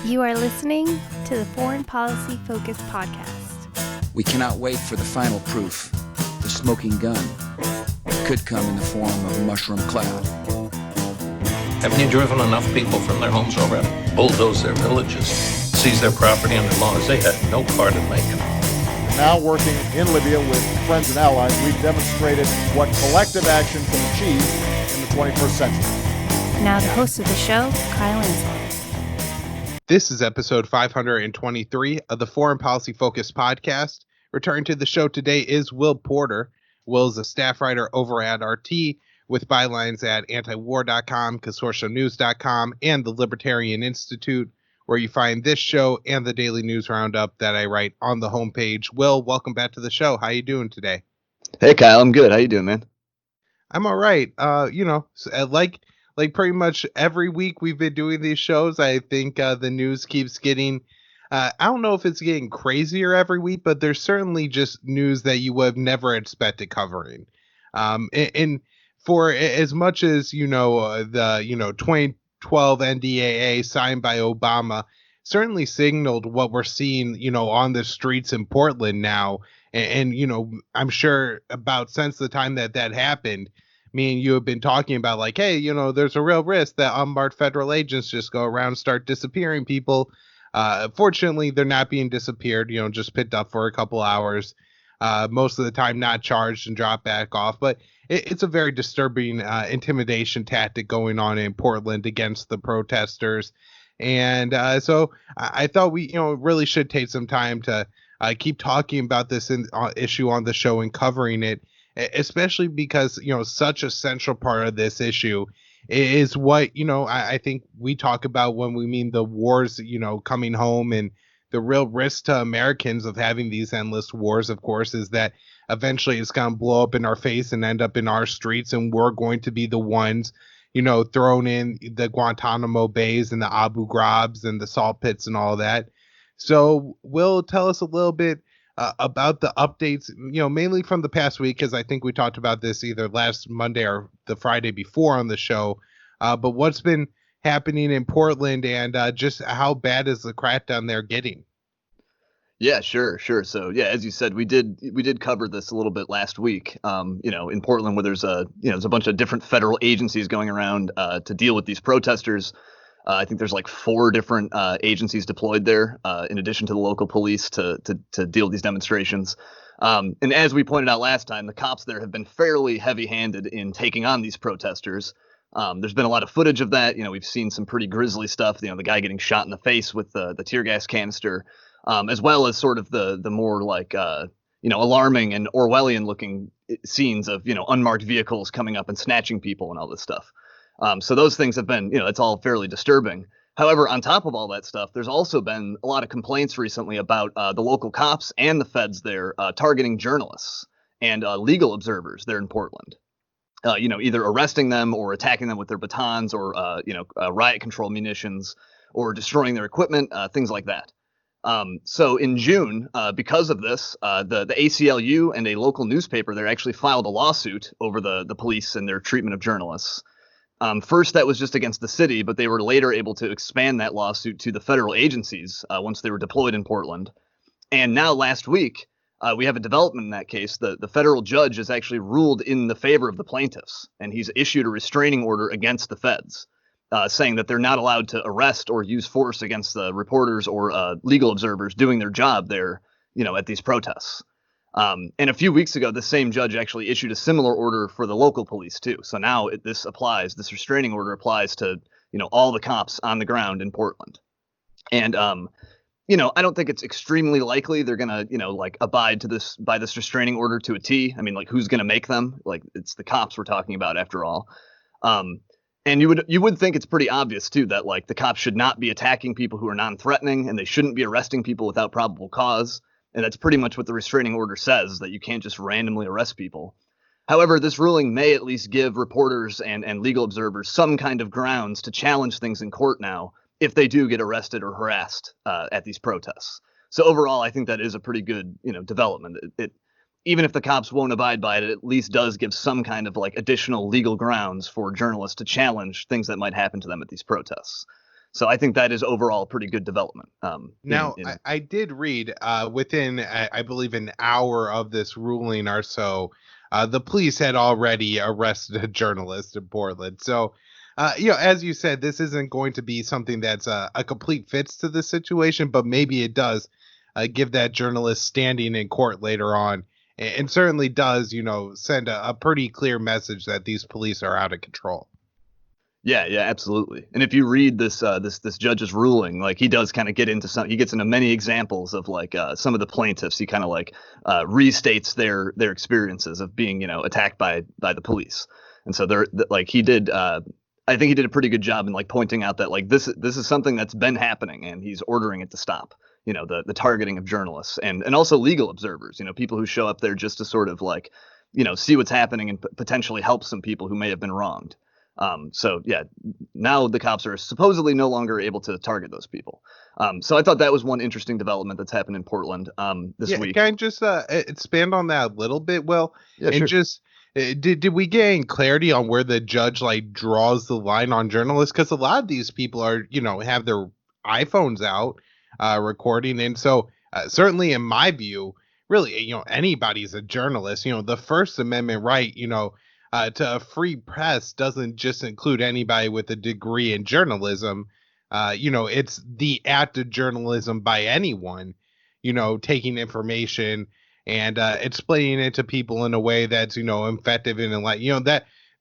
You are listening to the Foreign Policy Focus podcast. We cannot wait for the final proof. The smoking gun could come in the form of a mushroom cloud. Haven't you driven enough people from their homes already? Bulldoze their villages, seize their property and their laws. They had no part in making it. Now working in Libya with friends and allies, we've demonstrated what collective action can achieve in the 21st century. Now the host of the show, Kyle Inslee. This is episode 523 of the Foreign Policy Focus podcast. Returning to the show today is Will Porter. Will is a staff writer over at RT with bylines at antiwar.com, consortiumnews.com, and the Libertarian Institute, where you find this show and the daily news roundup that I write on the homepage. Will, welcome back to the show. How you doing today? Hey, Kyle. I'm good. How you doing, man? I'm all right. Like pretty much every week we've been doing these shows, I think the news keeps getting, I don't know if it's getting crazier every week, but there's certainly just news that you would have never expected covering. And for as much as, the 2012 NDAA signed by Obama certainly signaled what we're seeing, on the streets in Portland now. And I'm sure about since the time that happened, me and you have been talking about like, hey, there's a real risk that unmarked federal agents just go around and start disappearing people. Fortunately, they're not being disappeared, just picked up for a couple hours, most of the time not charged and dropped back off. But it's a very disturbing intimidation tactic going on in Portland against the protesters. And so I thought we, really should take some time to keep talking about this issue on the show and covering it, especially because, such a central part of this issue is what, I think we talk about when we mean the wars, coming home, and the real risk to Americans of having these endless wars, of course, is that eventually it's going to blow up in our face and end up in our streets. And we're going to be the ones, thrown in the Guantanamo Bays and the Abu Ghrabs and the salt pits and all that. So Will, tell us a little bit about the updates, mainly from the past week, because I think we talked about this either last Monday or the Friday before on the show. But what's been happening in Portland, and just how bad is the crackdown there getting? Yeah, sure. So yeah, as you said, we did cover this a little bit last week. In Portland, where there's a bunch of different federal agencies going around to deal with these protesters. I think there's like 4 different agencies deployed there, in addition to the local police to deal with these demonstrations. And as we pointed out last time, the cops there have been fairly heavy-handed in taking on these protesters. There's been a lot of footage of that. We've seen some pretty grisly stuff. The guy getting shot in the face with the tear gas canister, as well as sort of the more like alarming and Orwellian-looking scenes of unmarked vehicles coming up and snatching people and all this stuff. So those things have been, it's all fairly disturbing. However, on top of all that stuff, there's also been a lot of complaints recently about the local cops and the feds there targeting journalists and legal observers there in Portland. Either arresting them or attacking them with their batons or, riot control munitions or destroying their equipment, things like that. So in June, because of this, the ACLU and a local newspaper there actually filed a lawsuit over the police and their treatment of journalists. First, that was just against the city, but they were later able to expand that lawsuit to the federal agencies once they were deployed in Portland. And now last week, we have a development in that case. The federal judge has actually ruled in the favor of the plaintiffs, and he's issued a restraining order against the feds, saying that they're not allowed to arrest or use force against the reporters or legal observers doing their job there, at these protests. And a few weeks ago, the same judge actually issued a similar order for the local police, too. So now this restraining order applies to, all the cops on the ground in Portland. And, I don't think it's extremely likely they're going to, abide by this restraining order to a T. I mean, who's going to make them? It's the cops we're talking about, after all. And you would think it's pretty obvious, too, that, the cops should not be attacking people who are non-threatening, and they shouldn't be arresting people without probable cause. And that's pretty much what the restraining order says, that you can't just randomly arrest people. However, this ruling may at least give reporters and legal observers some kind of grounds to challenge things in court now if they do get arrested or harassed at these protests. So overall, I think that is a pretty good, development. It even if the cops won't abide by it, it at least does give some kind of additional legal grounds for journalists to challenge things that might happen to them at these protests. So I think that is overall a pretty good development. Now, I did read within, I believe, an hour of this ruling or so, the police had already arrested a journalist in Portland. So, as you said, this isn't going to be something that's a complete fix to the situation, but maybe it does give that journalist standing in court later on, and certainly does, send a pretty clear message that these police are out of control. Yeah, absolutely. And if you read this this judge's ruling, like he does kind of get into he gets into many examples of like some of the plaintiffs. He kind of like restates their experiences of being attacked by the police. And so like he did. I think he did a pretty good job in like pointing out that like this is something that's been happening, and he's ordering it to stop. The targeting of journalists and also legal observers. People who show up there just to sort of like see what's happening and potentially help some people who may have been wronged. So yeah, now the cops are supposedly no longer able to target those people. So I thought that was one interesting development that's happened in Portland this week. Can I just expand on that a little bit, Will? Yeah, and sure. Just did we get any clarity on where the judge like draws the line on journalists? Because a lot of these people are have their iPhones out recording, and so certainly in my view, really anybody's a journalist. The First Amendment right, to a free press doesn't just include anybody with a degree in journalism. It's the act of journalism by anyone, taking information and explaining it to people in a way that's, effective and like,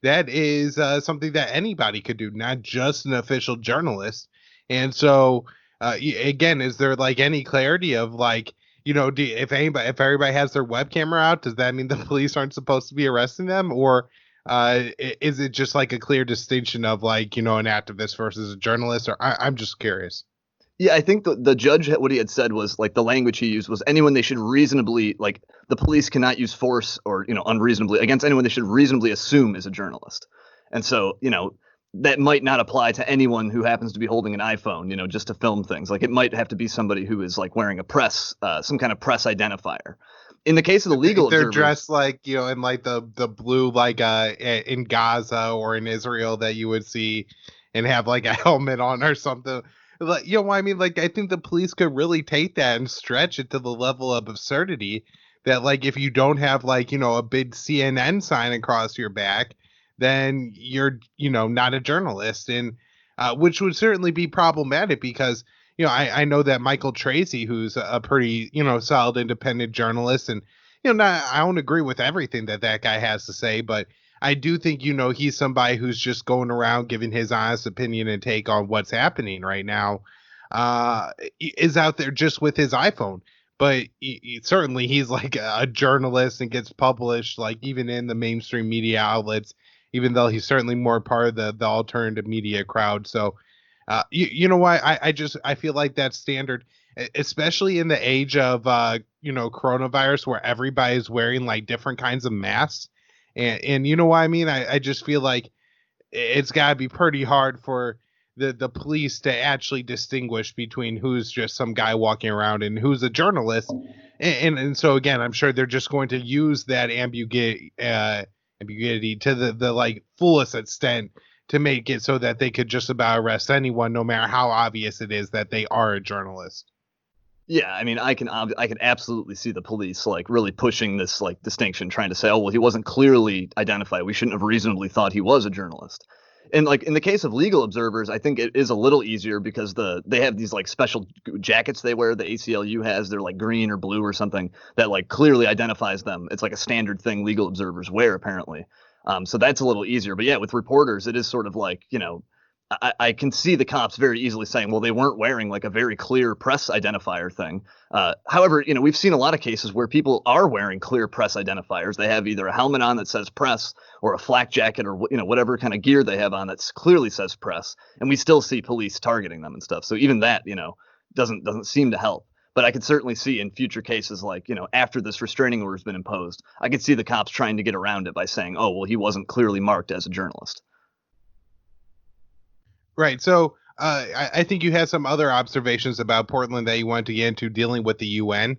that is something that anybody could do, not just an official journalist. And so, again, is there like any clarity of like, if everybody has their web camera out, does that mean the police aren't supposed to be arresting them? Or is it just like a clear distinction of like, an activist versus a journalist? Or I'm just curious. Yeah, I think the judge, what he had said was like the language he used was anyone they should reasonably like the police cannot use force or, unreasonably against anyone they should reasonably assume is a journalist. And so, that might not apply to anyone who happens to be holding an iPhone, just to film things. Like it might have to be somebody who is like wearing some kind of press identifier. In the case of the legal they're observers, dressed like, in like the blue, like in Gaza or in Israel that you would see and have like a helmet on or something. Like, I mean, like, I think the police could really take that and stretch it to the level of absurdity that like, if you don't have like, a big CNN sign across your back, then you're, not a journalist. And which would certainly be problematic because, I know that Michael Tracy, who's a pretty, solid independent journalist, and, I don't agree with everything that guy has to say, but I do think, he's somebody who's just going around giving his honest opinion and take on what's happening right now, is out there just with his iPhone. But certainly he's like a journalist and gets published, like even in the mainstream media outlets, even though he's certainly more part of the alternative media crowd. So, you know what? I feel like that's standard, especially in the age of, coronavirus where everybody's wearing like different kinds of masks. And you know what I mean? I just feel like it's got to be pretty hard for the police to actually distinguish between who's just some guy walking around and who's a journalist. And so, again, I'm sure they're just going to use that ambiguity to the like fullest extent to make it so that they could just about arrest anyone, no matter how obvious it is that they are a journalist. Yeah, I mean, I can absolutely see the police like really pushing this like distinction, trying to say, oh, well, he wasn't clearly identified. We shouldn't have reasonably thought he was a journalist. And like in the case of legal observers, I think it is a little easier because they have these like special jackets they wear. The ACLU has, they're like green or blue or something that like clearly identifies them. It's like a standard thing legal observers wear apparently. So that's a little easier. But yeah, with reporters, it is sort of like, I can see the cops very easily saying, well, they weren't wearing like a very clear press identifier thing. However, we've seen a lot of cases where people are wearing clear press identifiers. They have either a helmet on that says press or a flak jacket or, whatever kind of gear they have on that clearly says press. And we still see police targeting them and stuff. So even that, doesn't seem to help. But I could certainly see in future cases like, after this restraining order has been imposed, I could see the cops trying to get around it by saying, oh, well, he wasn't clearly marked as a journalist. Right. So I think you had some other observations about Portland that you wanted to get into dealing with the UN.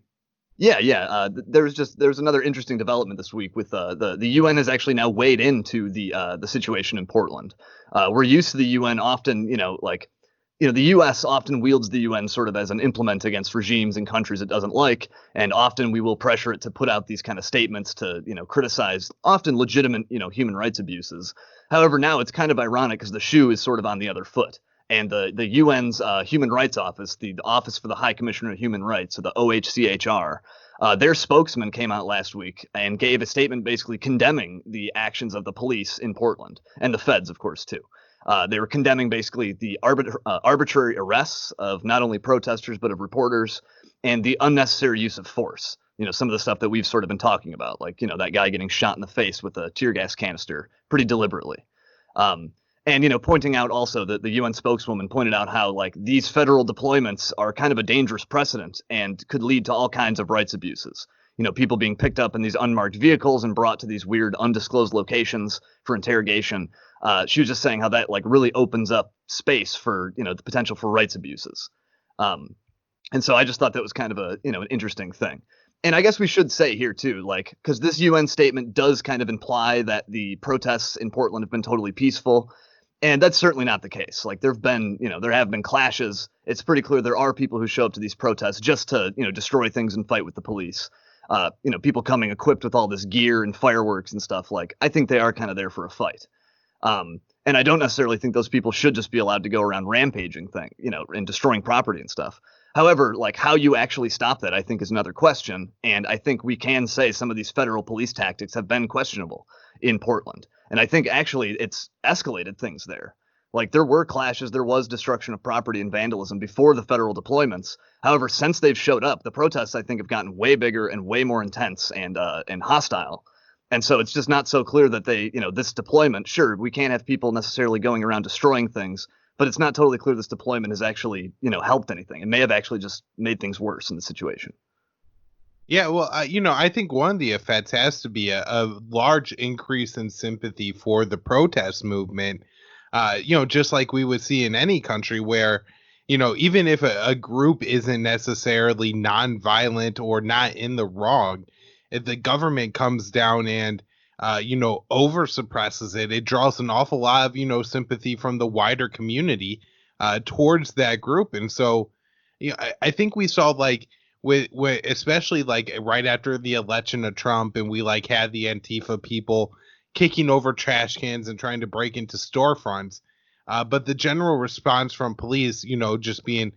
Yeah. There's another interesting development this week with the UN has actually now weighed into the situation in Portland. We're used to the UN often, like the U.S. often wields the UN sort of as an implement against regimes and countries it doesn't like, and often we will pressure it to put out these kind of statements to, criticize often legitimate, human rights abuses. However, now it's kind of ironic because the shoe is sort of on the other foot. And the UN's Human Rights Office, the Office for the High Commissioner of Human Rights, so the OHCHR, their spokesman came out last week and gave a statement basically condemning the actions of the police in Portland, and the feds, of course, too. They were condemning basically the arbitrary arrests of not only protesters, but of reporters, and the unnecessary use of force. Some of the stuff that we've sort of been talking about, like, that guy getting shot in the face with a tear gas canister pretty deliberately. And, pointing out also that the UN spokeswoman pointed out how, like, these federal deployments are kind of a dangerous precedent and could lead to all kinds of rights abuses. People being picked up in these unmarked vehicles and brought to these weird undisclosed locations for interrogation. She was just saying how that, like, really opens up space for, the potential for rights abuses. And so I just thought that was kind of an interesting thing. And I guess we should say here too, like, because this UN statement does kind of imply that the protests in Portland have been totally peaceful. And that's certainly not the case. Like, there have been clashes. It's pretty clear there are people who show up to these protests just to, destroy things and fight with the police. People coming equipped with all this gear and fireworks and stuff. Like, I think they are kind of there for a fight. And I don't necessarily think those people should just be allowed to go around rampaging and destroying property and stuff. However, like, how you actually stop that, I think, is another question. And I think we can say some of these federal police tactics have been questionable in Portland. And I think actually it's escalated things there. Like, there were clashes, there was destruction of property and vandalism before the federal deployments. However, since they've showed up, the protests, I think, have gotten way bigger and way more intense and hostile. And so it's just not so clear that this deployment, sure, we can't have people necessarily going around destroying things, but it's not totally clear this deployment has actually, helped anything. It may have actually just made things worse in the situation. Yeah, well, I think one of the effects has to be a large increase in sympathy for the protest movement. Just like we would see in any country where, even if a group isn't necessarily nonviolent or not in the wrong, if the government comes down and, over suppresses it, it draws an awful lot of, sympathy from the wider community towards that group. And so, I think we saw, like, with especially like right after the election of Trump, and we like had the Antifa people kicking over trash cans and trying to break into storefronts. But the general response from police, just being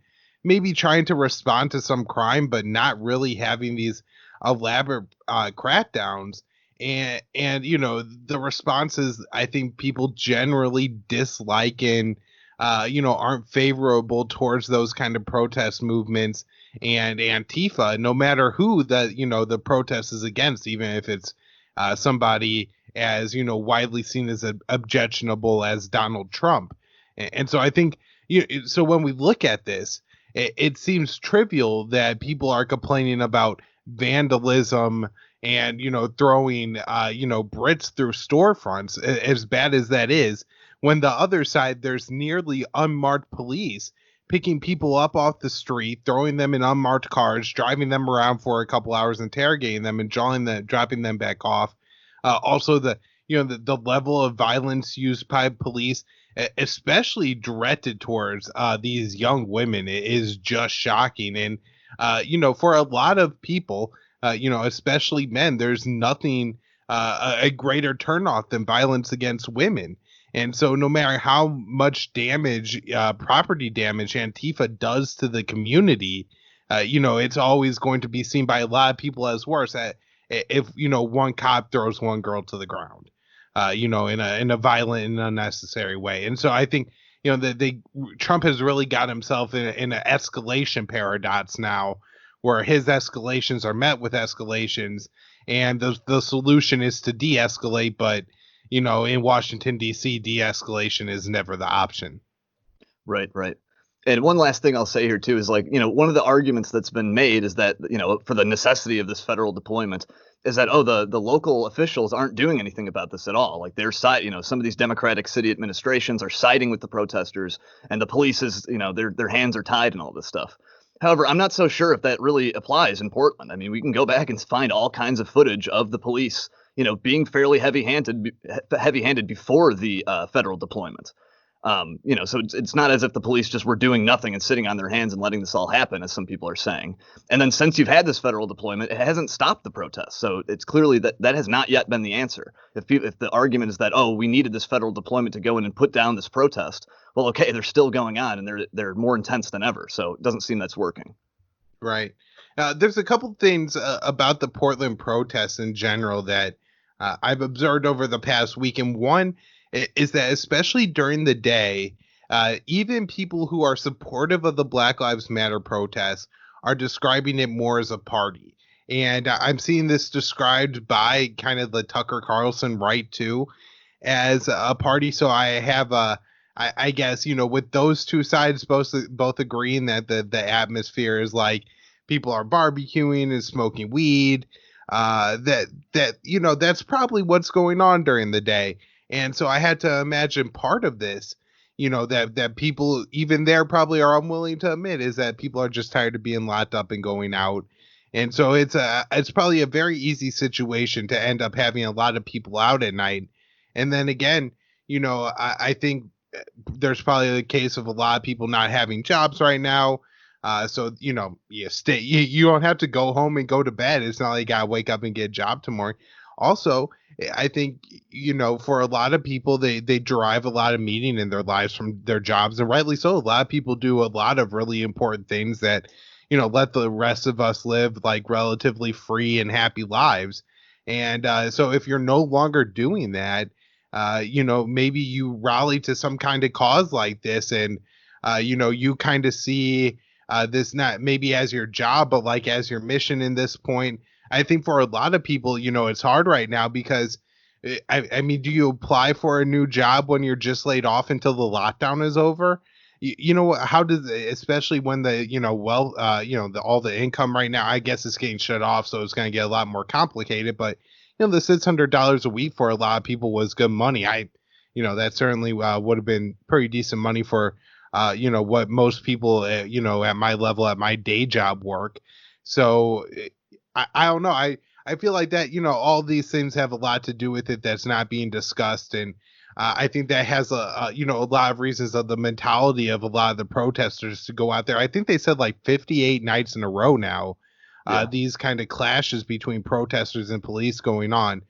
maybe trying to respond to some crime, but not really having these elaborate crackdowns. And the responses, I think people generally dislike and, aren't favorable towards those kind of protest movements and Antifa, no matter who the protest is against, even if it's somebody as, widely seen as objectionable as Donald Trump. And so I think, so when we look at this, it seems trivial that people are complaining about vandalism and, throwing, Brits through storefronts, as bad as that is, when the other side, there's nearly unmarked police picking people up off the street, throwing them in unmarked cars, driving them around for a couple hours, interrogating them and dropping them back off. Also, the level of violence used by police, especially directed towards these young women, is just shocking. And, for a lot of people, especially men, there's nothing a greater turnoff than violence against women. And so no matter how much damage, property damage Antifa does to the community, it's always going to be seen by a lot of people as worse if, one cop throws one girl to the ground, in a violent and unnecessary way. And so I think, Trump has really got himself in an escalation paradox now, where his escalations are met with escalations, and the solution is to de-escalate, but in Washington, D.C., de-escalation is never the option. Right. And one last thing I'll say here, too, is like, one of the arguments that's been made is that, for the necessity of this federal deployment is that, the local officials aren't doing anything about this at all. Like, some of these Democratic city administrations are siding with the protesters, and the police is, their hands are tied and all this stuff. However, I'm not so sure if that really applies in Portland. I mean, we can go back and find all kinds of footage of the police being fairly heavy-handed before the federal deployment. So it's not as if the police just were doing nothing and sitting on their hands and letting this all happen, as some people are saying. And then since you've had this federal deployment, it hasn't stopped the protests. So it's clearly that has not yet been the answer. If the argument is that, oh, we needed this federal deployment to go in and put down this protest, well, okay, they're still going on and they're more intense than ever. So it doesn't seem that's working. Right. There's a couple things about the Portland protests in general that I've observed over the past week. And one is that especially during the day, even people who are supportive of the Black Lives Matter protests are describing it more as a party. And I'm seeing this described by kind of the Tucker Carlson right too as a party. So I have I guess, with those two sides both agreeing that the atmosphere is like people are barbecuing and smoking weed, that's probably what's going on during the day. And so I had to imagine part of this, that people even there probably are unwilling to admit, is that people are just tired of being locked up and going out. And so it's probably a very easy situation to end up having a lot of people out at night. And then again, I think there's probably the case of a lot of people not having jobs right now. So, you don't have to go home and go to bed. It's not like you gotta wake up and get a job tomorrow. Also, I think, for a lot of people, they derive a lot of meaning in their lives from their jobs, and rightly so. A lot of people do a lot of really important things that, let the rest of us live like relatively free and happy lives. And so if you're no longer doing that, maybe you rally to some kind of cause like this, and, you kind of see this not maybe as your job, but like as your mission in this point. I think for a lot of people, it's hard right now because, I mean, do you apply for a new job when you're just laid off until the lockdown is over? How does, especially when all the income right now, I guess it's getting shut off, so it's going to get a lot more complicated. But, the $600 a week for a lot of people was good money. That certainly would have been pretty decent money for, what most people, at my level, at my day job work. So I don't know. I feel like that, all these things have a lot to do with it that's not being discussed. And I think that has a lot of reasons of the mentality of a lot of the protesters to go out there. I think they said like 58 nights in a row now, these kind of clashes between protesters and police going on.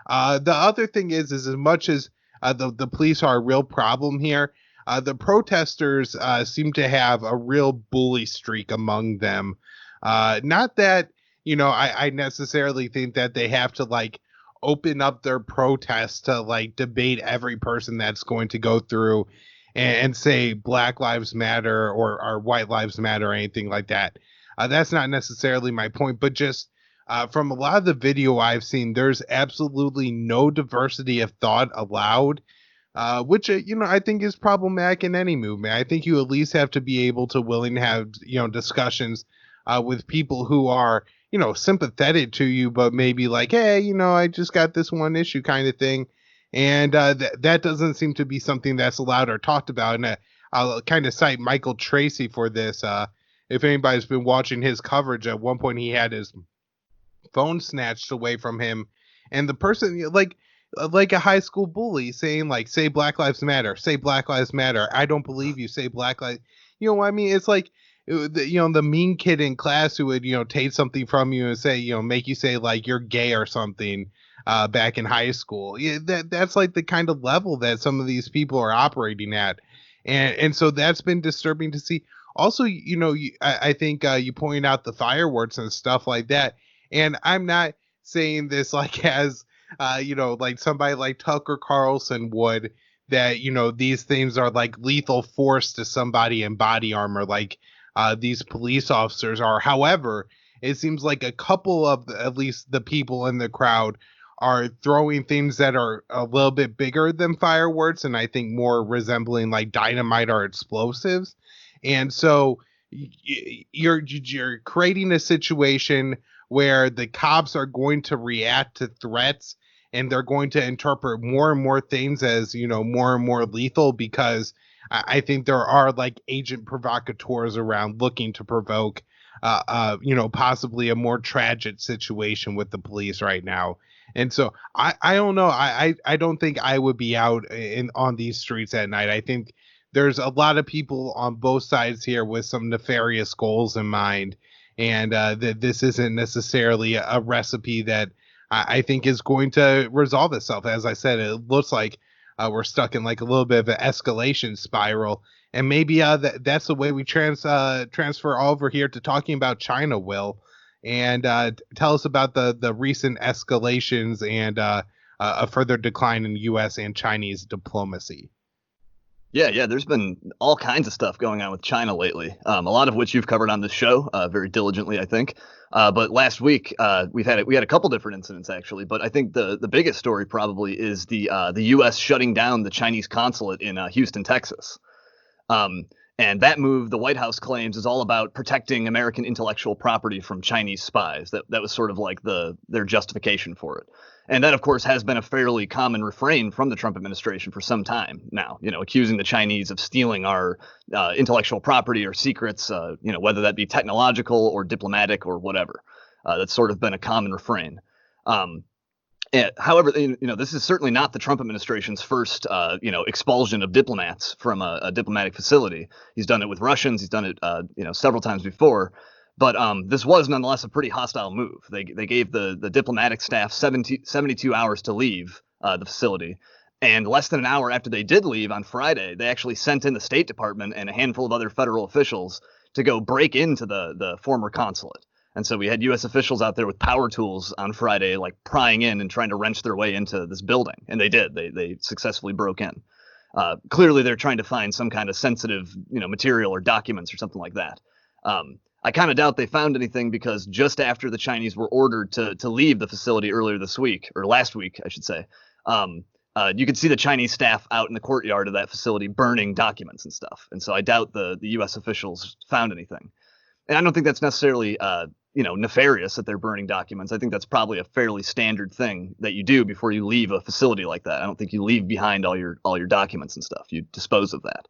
The other thing is as much as the police are a real problem here, the protesters seem to have a real bully streak among them. Not that, I necessarily think that they have to like open up their protests to like debate every person that's going to go through and say Black Lives Matter or White Lives Matter or anything like that. That's not necessarily my point, but just from a lot of the video I've seen, there's absolutely no diversity of thought allowed, which, I think is problematic in any movement. I think you at least have to be able to willing to have, discussions with people who are, sympathetic to you, but maybe like, hey, I just got this one issue kind of thing. And that doesn't seem to be something that's allowed or talked about. And I'll kind of cite Michael Tracy for this. If anybody's been watching his coverage, at one point he had his phone snatched away from him. And the person, like a high school bully saying like, say Black Lives Matter, say Black Lives Matter. I don't believe you, say Black Lives. What I mean? It's like, the mean kid in class who would, take something from you and say, make you say like you're gay or something back in high school. Yeah, that's like the kind of level that some of these people are operating at. And so that's been disturbing to see. Also, I think you pointed out the fireworks and stuff like that. And I'm not saying this like as, like somebody like Tucker Carlson would, that, these things are like lethal force to somebody in body armor, like these police officers are. However, it seems like a couple of at least the people in the crowd are throwing things that are a little bit bigger than fireworks, and I think more resembling like dynamite or explosives. And so you're creating a situation where the cops are going to react to threats, and they're going to interpret more and more things as, more and more lethal, because I think there are like agent provocateurs around looking to provoke possibly a more tragic situation with the police right now. And so I don't know. I don't think I would be out on these streets at night. I think there's a lot of people on both sides here with some nefarious goals in mind, and that this isn't necessarily a recipe that I think is going to resolve itself. As I said, it looks like we're stuck in like a little bit of an escalation spiral, and maybe that's the way we transfer over here to talking about China, Will, and tell us about the recent escalations and a further decline in U.S. and Chinese diplomacy. Yeah, there's been all kinds of stuff going on with China lately, a lot of which you've covered on this show very diligently, I think. But last week we had a couple different incidents actually, but I think the biggest story probably is the U.S. shutting down the Chinese consulate in Houston, Texas. And that move, the White House claims, is all about protecting American intellectual property from Chinese spies. That was sort of like their justification for it. And that, of course, has been a fairly common refrain from the Trump administration for some time now, accusing the Chinese of stealing our intellectual property or secrets, whether that be technological or diplomatic or whatever. That's sort of been a common refrain. However, this is certainly not the Trump administration's first, expulsion of diplomats from a diplomatic facility. He's done it with Russians. He's done it, several times before. But this was nonetheless a pretty hostile move. They gave the diplomatic staff 72 hours to leave the facility. And less than an hour after they did leave on Friday, they actually sent in the State Department and a handful of other federal officials to go break into the former consulate. And so we had U.S. officials out there with power tools on Friday, like prying in and trying to wrench their way into this building. And they did. They successfully broke in. Clearly, they're trying to find some kind of sensitive, material or documents or something like that. I kind of doubt they found anything because just after the Chinese were ordered to leave the facility earlier this week, or last week, I should say, you could see the Chinese staff out in the courtyard of that facility burning documents and stuff. And so I doubt the U.S. officials found anything. And I don't think that's necessarily, nefarious that they're burning documents. I think that's probably a fairly standard thing that you do before you leave a facility like that. I don't think you leave behind all your documents and stuff. You dispose of that.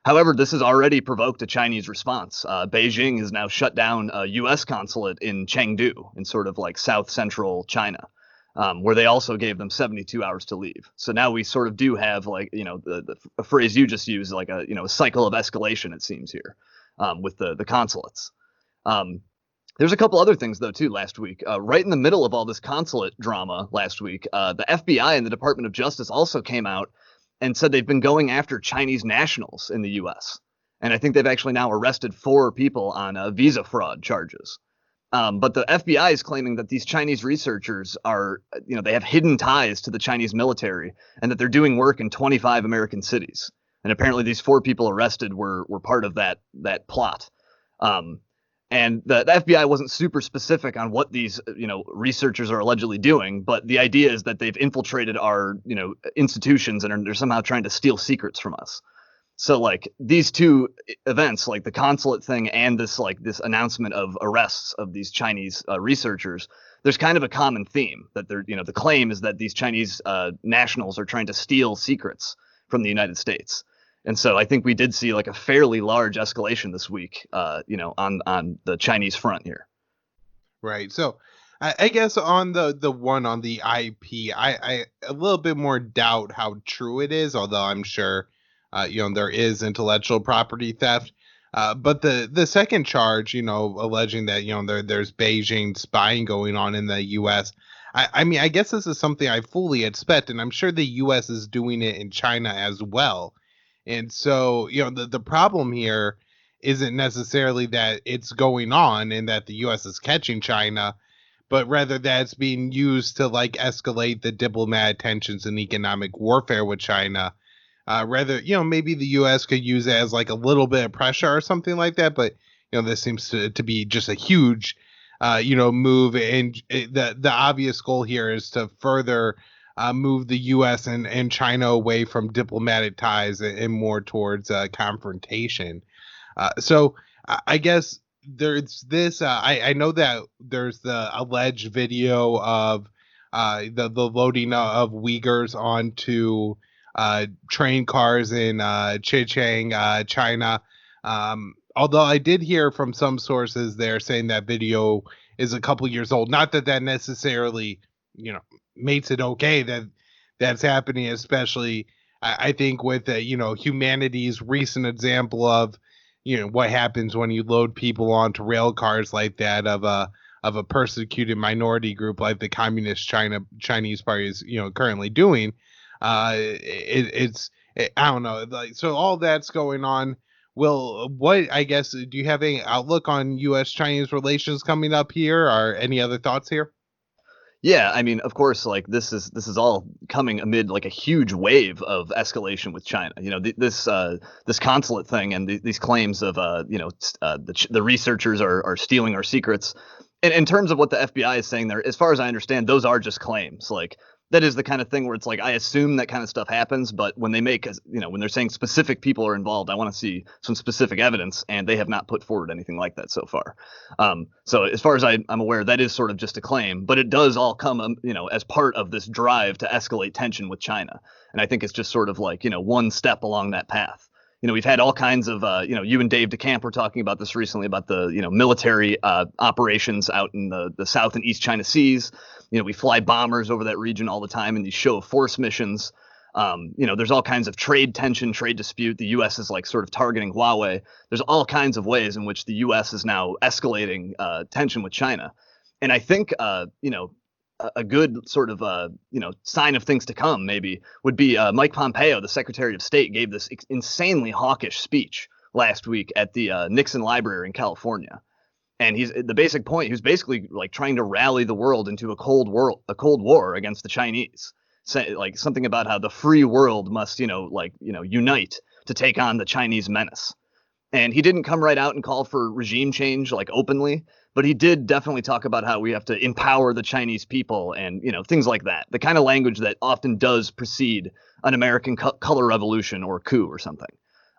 However, this has already provoked a Chinese response. Beijing has now shut down a U.S. consulate in Chengdu, in sort of like south central China, where they also gave them 72 hours to leave. So now we sort of do have like, the phrase you just used, like a cycle of escalation, it seems here, with the consulates. There's a couple other things, though, too, last week. Right in the middle of all this consulate drama last week, the FBI and the Department of Justice also came out and said they've been going after Chinese nationals in the U.S. And I think they've actually now arrested 4 people on visa fraud charges. But the FBI is claiming that these Chinese researchers are, they have hidden ties to the Chinese military and that they're doing work in 25 American cities. And apparently these 4 people arrested were part of that plot. And the FBI wasn't super specific on what these, researchers are allegedly doing, but the idea is that they've infiltrated our, institutions and they're somehow trying to steal secrets from us. So like these two events, like the consulate thing and this announcement of arrests of these Chinese researchers, there's kind of a common theme that they're, the claim is that these Chinese nationals are trying to steal secrets from the United States. And so I think we did see like a fairly large escalation this week, on the Chinese front here. Right. So I guess on the one on the IP, I a little bit more doubt how true it is, although I'm sure, there is intellectual property theft. But the second charge, alleging that, there's Beijing spying going on in the U.S. I mean, I guess this is something I fully expect, and I'm sure the U.S. is doing it in China as well. And so, the problem here isn't necessarily that it's going on and that the U.S. is catching China, but rather that it's being used to like escalate the diplomatic tensions and economic warfare with China. Maybe the U.S. could use it as like a little bit of pressure or something like that. But, this seems to be just a huge, move. And the obvious goal here is to further move the U.S. and China away from diplomatic ties and more towards confrontation. So I guess there's this. I know that there's the alleged video of the loading of Uyghurs onto train cars in Zhejiang, China. although I did hear from some sources there saying that video is a couple years old. Not that that necessarily, makes it okay that that's happening, especially I think with humanity's recent example of what happens when you load people onto rail cars like that of a persecuted minority group like the Communist Chinese Party is currently doing. I don't know, like, so all that's going on. Well, what, I guess, do you have any outlook on U.S. Chinese relations coming up here, or any other thoughts here? Yeah, I mean, of course, like this is all coming amid like a huge wave of escalation with China. This consulate thing and these claims of the researchers are stealing our secrets. And in terms of what the FBI is saying there, as far as I understand, those are just claims. Like that is the kind of thing where it's like I assume that kind of stuff happens, but when they make when they're saying specific people are involved, I want to see some specific evidence, and they have not put forward anything like that so far. So as far as I'm aware, that is sort of just a claim, but it does all come as part of this drive to escalate tension with China, and I think it's just sort of like one step along that path. We've had all kinds of, you and Dave DeCamp were talking about this recently about the, military operations out in the South and East China Seas. We fly bombers over that region all the time in these show of force missions. There's all kinds of trade tension, trade dispute. The U.S. is like sort of targeting Huawei. There's all kinds of ways in which the U.S. is now escalating tension with China. And I think, a good sort of sign of things to come maybe would be Mike Pompeo, the Secretary of State, gave this insanely hawkish speech last week at the Nixon Library in California. And the basic point, he was basically like trying to rally the world into a cold war against the Chinese. Like something about how the free world must, unite to take on the Chinese menace. And he didn't come right out and call for regime change like openly, but he did definitely talk about how we have to empower the Chinese people and, things like that. The kind of language that often does precede an American color revolution or coup or something.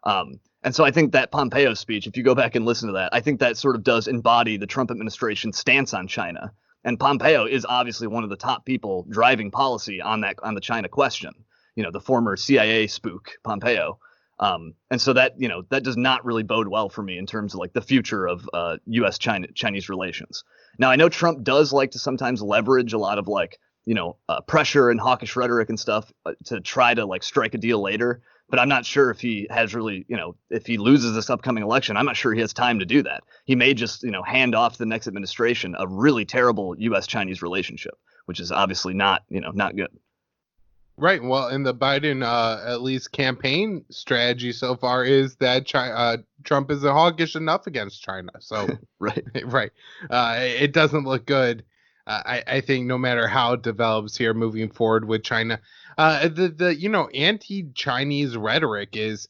And so I think that Pompeo speech, if you go back and listen to that, I think that sort of does embody the Trump administration's stance on China. And Pompeo is obviously one of the top people driving policy on the China question, the former CIA spook Pompeo. And so that, that does not really bode well for me in terms of like the future of U.S. Chinese relations. Now, I know Trump does like to sometimes leverage a lot of like, pressure and hawkish rhetoric and stuff to try to like strike a deal later. But I'm not sure if he has really, if he loses this upcoming election, I'm not sure he has time to do that. He may just, hand off to the next administration a really terrible U.S. Chinese relationship, which is obviously not good. Right. Well, in the Biden, at least campaign strategy so far is that Trump isn't hawkish enough against China. So right. Right. It doesn't look good. I think no matter how it develops here moving forward with China, the anti-Chinese rhetoric is,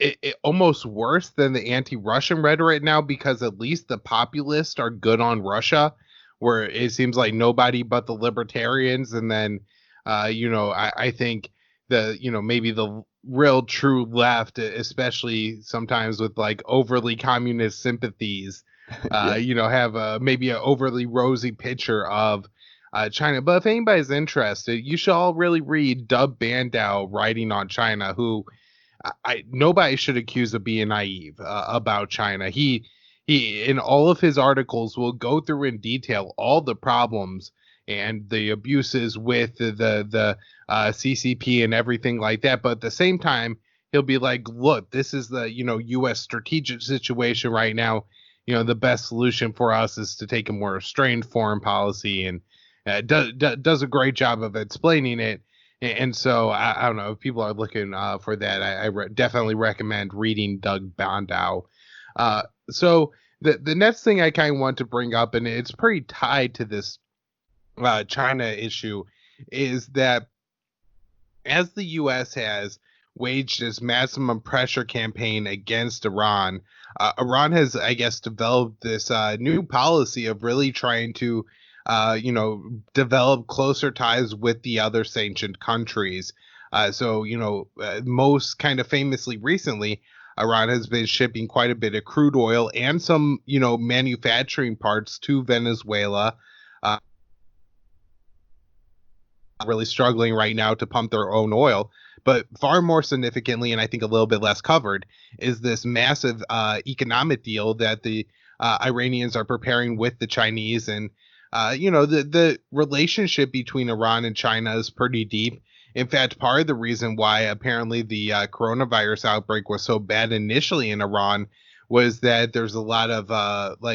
it almost worse than the anti-Russian rhetoric now, because at least the populists are good on Russia, where it seems like nobody but the libertarians, and then I think maybe the real true left, especially sometimes with like overly communist sympathies, have maybe an overly rosy picture of China. But if anybody's interested, you should all really read Dub Bandow writing on China, who nobody should accuse of being naive about China. He in all of his articles will go through in detail all the problems and the abuses with the CCP and everything like that. But at the same time, he'll be like, look, this is the U.S. strategic situation right now. The best solution for us is to take a more restrained foreign policy, and does a great job of explaining it. And so I don't know if people are looking for that. I definitely recommend reading Doug Bandow. So the next thing I kind of want to bring up, and it's pretty tied to this China issue, is that as the U.S. has waged its maximum pressure campaign against Iran, Iran has, I guess, developed this new policy of really trying to, develop closer ties with the other sanctioned countries. Most kind of famously recently, Iran has been shipping quite a bit of crude oil and some, manufacturing parts to Venezuela. Really struggling right now to pump their own oil. But far more significantly, and I think a little bit less covered, is this massive economic deal that the Iranians are preparing with the Chinese. And, the relationship between Iran and China is pretty deep. In fact, part of the reason why apparently the coronavirus outbreak was so bad initially in Iran was that there's a lot of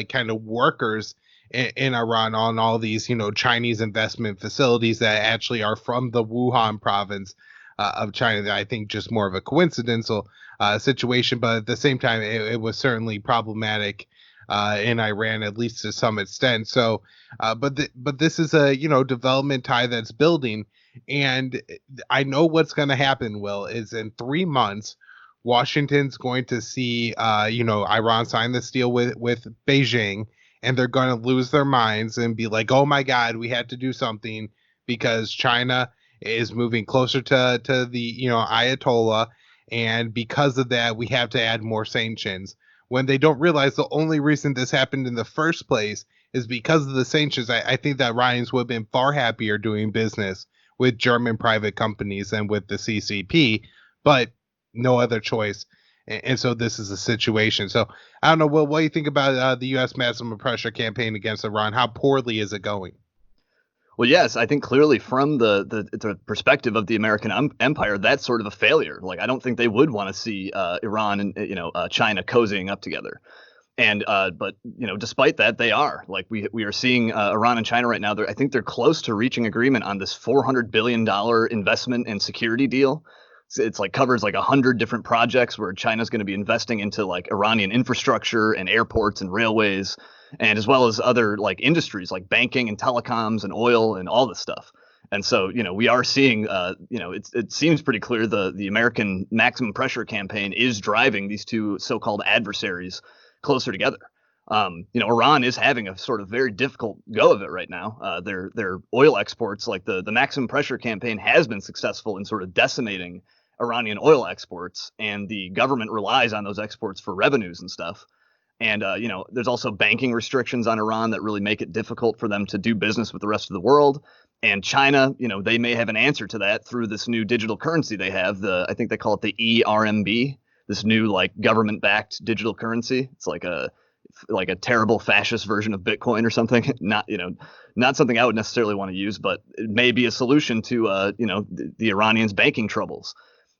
kind of workers in Iran on all these, Chinese investment facilities that actually are from the Wuhan province of China. That I think just more of a coincidental situation, but at the same time, it was certainly problematic in Iran, at least to some extent. So, but this is a development tie that's building, and I know what's going to happen. Will is in 3 months, Washington's going to see Iran sign this deal with Beijing, and they're going to lose their minds and be like, oh my God, we had to do something because China is moving closer to the Ayatollah, and because of that, we have to add more sanctions. When they don't realize the only reason this happened in the first place is because of the sanctions. I think that Iranians would have been far happier doing business with German private companies than with the CCP, but no other choice. And so this is a situation. So I don't know, Will, what do you think about the U.S. maximum pressure campaign against Iran? How poorly is it going? Well, yes, I think clearly from the perspective of the American empire, that's sort of a failure. Like, I don't think they would want to see Iran and China cozying up together. And but despite that, they are. Like, we are seeing Iran and China right now. I think they're close to reaching agreement on this $400 billion investment and security deal. It's like covers like 100 different projects where China's going to be investing into like Iranian infrastructure and airports and railways, and as well as other like industries like banking and telecoms and oil and all this stuff. And so, we are seeing, it seems pretty clear the American maximum pressure campaign is driving these two so-called adversaries closer together. Iran is having a sort of very difficult go of it right now. Their oil exports, like the maximum pressure campaign, has been successful in sort of decimating Iranian oil exports, and the government relies on those exports for revenues and stuff. And, there's also banking restrictions on Iran that really make it difficult for them to do business with the rest of the world. And China, they may have an answer to that through this new digital currency they have. I think they call it the ERMB, this new like government-backed digital currency. It's like a terrible fascist version of Bitcoin or something. Not something I would necessarily want to use, but it may be a solution to, the Iranians' banking troubles.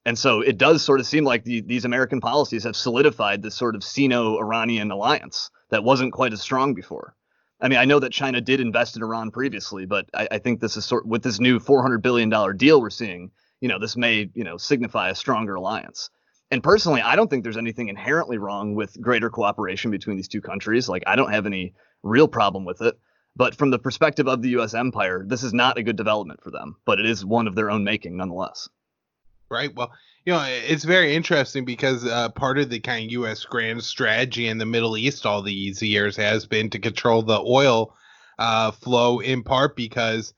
And so it does sort of seem like these American policies have solidified this sort of Sino-Iranian alliance that wasn't quite as strong before. I mean, I know that China did invest in Iran previously, but I think this is with this new $400 billion deal we're seeing, this may, signify a stronger alliance. And personally, I don't think there's anything inherently wrong with greater cooperation between these two countries. Like, I don't have any real problem with it. But from the perspective of the U.S. empire, this is not a good development for them, but it is one of their own making nonetheless. Right. Well, it's very interesting because part of the kind of U.S. grand strategy in the Middle East all these years has been to control the oil flow, in part because,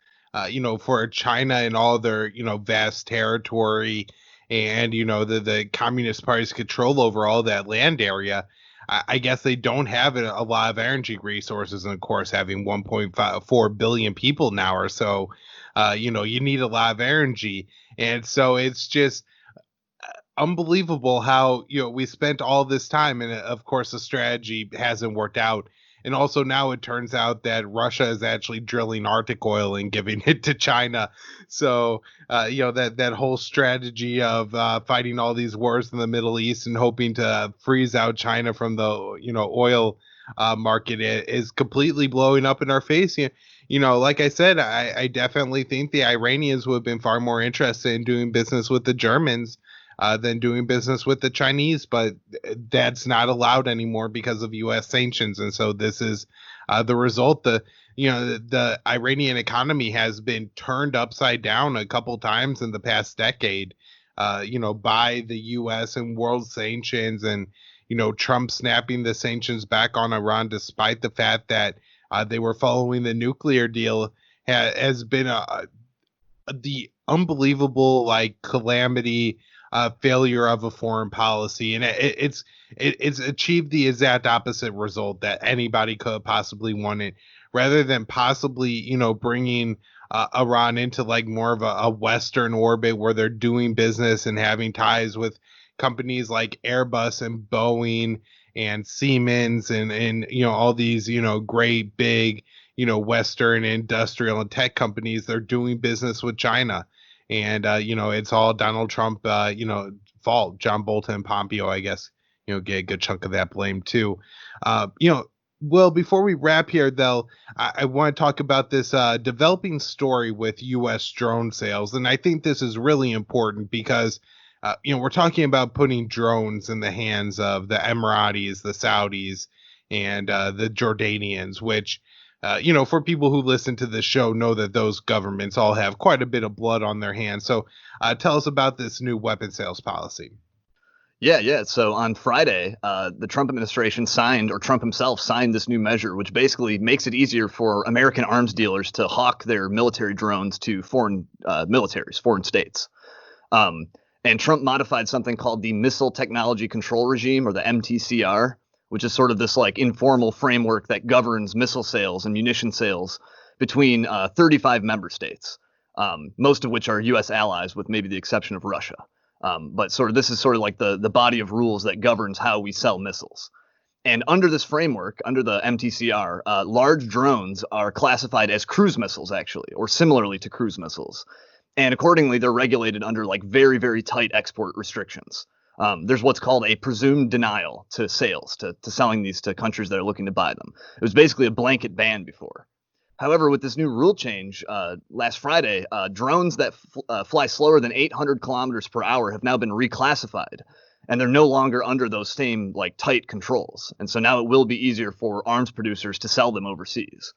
for China and all their, vast territory and, the Communist Party's control over all that land area, I guess they don't have a lot of energy resources. And of course, having 1.4 billion people now or so, you need a lot of energy. And so it's just unbelievable how, we spent all this time, and of course the strategy hasn't worked out. And also now it turns out that Russia is actually drilling Arctic oil and giving it to China. So, that whole strategy of fighting all these wars in the Middle East and hoping to freeze out China from the, oil market is completely blowing up in our face. Like I said, I definitely think the Iranians would have been far more interested in doing business with the Germans than doing business with the Chinese, but that's not allowed anymore because of U.S. sanctions. And so this is the result. The Iranian economy has been turned upside down a couple times in the past decade, by the U.S. and world sanctions, and, Trump snapping the sanctions back on Iran, despite the fact that they were following the nuclear deal, has been the unbelievable calamity, failure of a foreign policy, and it's achieved the exact opposite result that anybody could have possibly wanted. Rather than possibly, bringing Iran into like more of a Western orbit where they're doing business and having ties with companies like Airbus and Boeing and Siemens and all these great big Western industrial and tech companies. They're doing business with China, and it's all Donald Trump fault. John Bolton and Pompeo, I guess, get a good chunk of that blame too. Well, before we wrap here, though, I want to talk about this developing story with U.S. drone sales. And I think this is really important because, we're talking about putting drones in the hands of the Emiratis, the Saudis, and the Jordanians, which, for people who listen to this show, know that those governments all have quite a bit of blood on their hands. So tell us about this new weapon sales policy. Yeah. So on Friday, the Trump administration signed, or Trump himself signed, this new measure, which basically makes it easier for American arms dealers to hawk their military drones to foreign militaries, foreign states. And Trump modified something called the Missile Technology Control Regime, or the MTCR, which is sort of this like informal framework that governs missile sales and munition sales between 35 member states, most of which are U.S. allies, with maybe the exception of Russia. But this is sort of like the body of rules that governs how we sell missiles. And under this framework, under the MTCR, large drones are classified as cruise missiles, actually, or similarly to cruise missiles. And accordingly, they're regulated under like very, very tight export restrictions. There's what's called a presumed denial to sales, to selling these to countries that are looking to buy them. It was basically a blanket ban before. However, with this new rule change last Friday, drones that fly slower than 800 kilometers per hour have now been reclassified, and they're no longer under those same like tight controls. And so now it will be easier for arms producers to sell them overseas.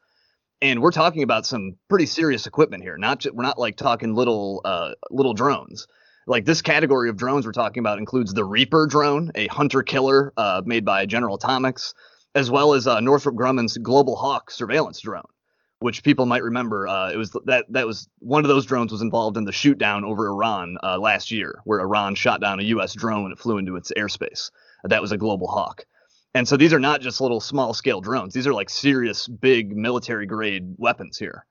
And we're talking about some pretty serious equipment here. We're not like talking little drones. Like, this category of drones we're talking about includes the Reaper drone, a hunter killer made by General Atomics, as well as Northrop Grumman's Global Hawk surveillance drone, which people might remember. It was that was one of those drones was involved in the shoot down over Iran last year, where Iran shot down a U.S. drone when it flew into its airspace. That was a Global Hawk. And so these are not just little small scale drones. These are like serious, big military grade weapons here.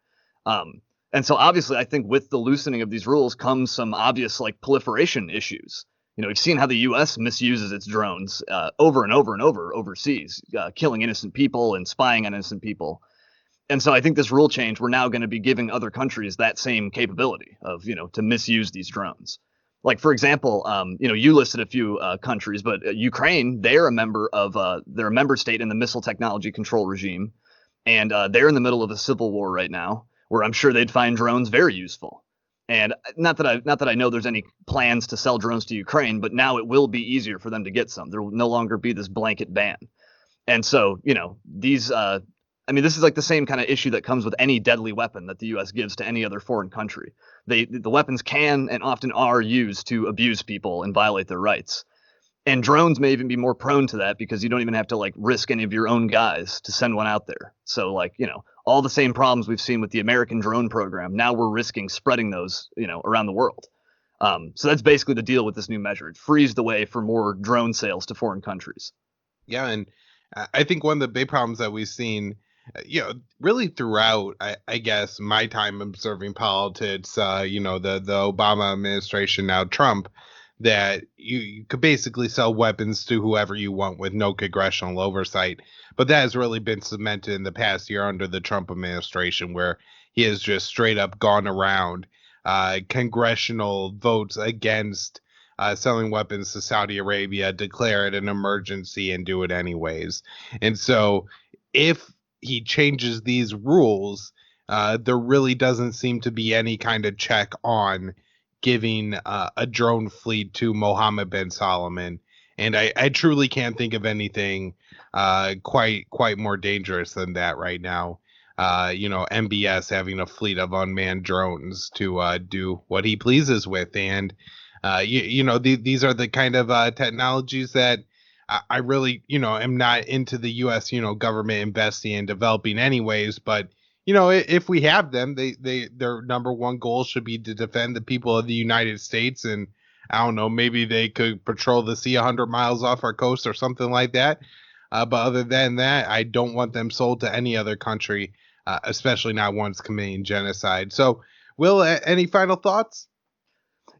And so obviously, I think with the loosening of these rules comes some obvious like proliferation issues. We've seen how the U.S. misuses its drones over and over and over overseas, killing innocent people and spying on innocent people. And so I think this rule change, we're now going to be giving other countries that same capability of, to misuse these drones. Like, for example, you listed a few countries, but Ukraine, they're a member state in the Missile Technology Control Regime. And they're in the middle of a civil war right now, where I'm sure they'd find drones very useful. And not that I know there's any plans to sell drones to Ukraine, but now it will be easier for them to get some. There will no longer be this blanket ban. And so, these this is like the same kind of issue that comes with any deadly weapon that the U.S. gives to any other foreign country. The weapons can and often are used to abuse people and violate their rights. And drones may even be more prone to that because you don't even have to like risk any of your own guys to send one out there. So all the same problems we've seen with the American drone program, now we're risking spreading those, around the world. So that's basically the deal with this new measure. It frees the way for more drone sales to foreign countries. Yeah, and I think one of the big problems that we've seen, really throughout, I guess, my time observing politics, the Obama administration, now Trump, that you could basically sell weapons to whoever you want with no congressional oversight. But that has really been cemented in the past year under the Trump administration, where he has just straight up gone around congressional votes against selling weapons to Saudi Arabia, declare it an emergency, and do it anyways. And so if he changes these rules, there really doesn't seem to be any kind of check on giving a drone fleet to Mohammed bin Salman. And I truly can't think of anything quite more dangerous than that right now. MBS having a fleet of unmanned drones to do what he pleases with. And, these are the kind of technologies that I really, am not into the U.S., government investing and developing anyways. But, if we have them, their number one goal should be to defend the people of the United States. And I don't know, maybe they could patrol the sea 100 miles off our coast or something like that. But other than that, I don't want them sold to any other country especially not ones committing genocide. So, Will, any final thoughts?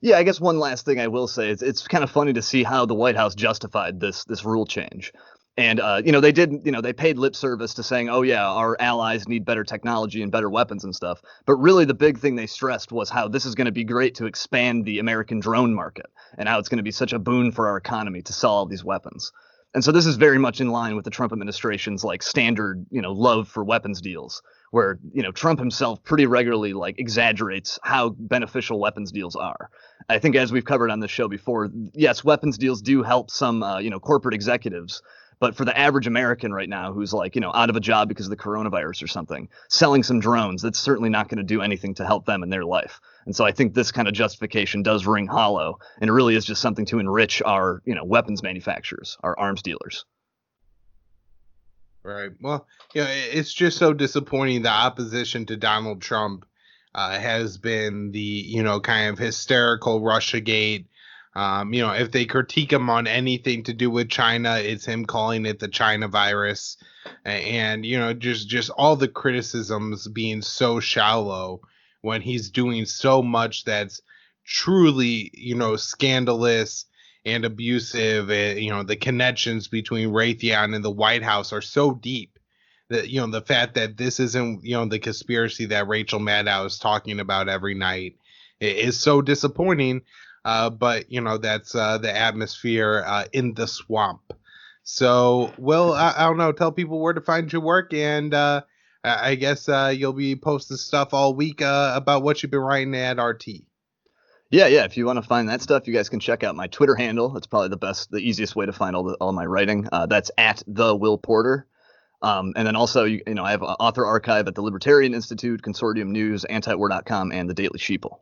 Yeah, I guess one last thing I will say is it's kind of funny to see how the White House justified this rule change. And they paid lip service to saying, oh yeah, our allies need better technology and better weapons and stuff. But really the big thing they stressed was how this is going to be great to expand the American drone market and how it's going to be such a boon for our economy to sell all these weapons. And so this is very much in line with the Trump administration's like standard, love for weapons deals, where, Trump himself pretty regularly like exaggerates how beneficial weapons deals are. I think as we've covered on this show before, yes, weapons deals do help some, corporate executives. But for the average American right now who's like, out of a job because of the coronavirus or something, selling some drones, that's certainly not going to do anything to help them in their life. And so I think this kind of justification does ring hollow, and it really is just something to enrich our, weapons manufacturers, our arms dealers. Right. Well, it's just so disappointing. The opposition to Donald Trump has been the, kind of hysterical Russiagate. If they critique him on anything to do with China, it's him calling it the China virus. And, just all the criticisms being so shallow when he's doing so much that's truly, scandalous and abusive. The connections between Raytheon and the White House are so deep that, the fact that this isn't, the conspiracy that Rachel Maddow is talking about every night is so disappointing. But that's the atmosphere in the swamp. So, Will, I don't know, tell people where to find your work, and I guess you'll be posting stuff all week about what you've been writing at RT. Yeah. If you want to find that stuff, you guys can check out my Twitter handle. That's probably the easiest way to find all my writing. That's at the Will Porter. And then also, I have an author archive at the Libertarian Institute, Consortium News, Antiwar.com, and the Daily Sheeple.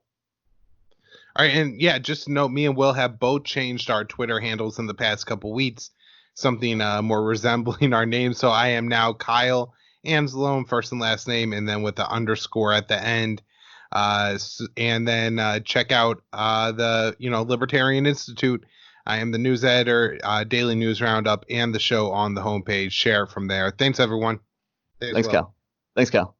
All right, and yeah, just note, me and Will have both changed our Twitter handles in the past couple weeks, something more resembling our names. So I am now Kyle Amsloan, first and last name, and then with the underscore at the end. And then check out the Libertarian Institute. I am the news editor, Daily News Roundup, and the show on the homepage. Share it from there. Thanks, everyone. Thanks, Cal.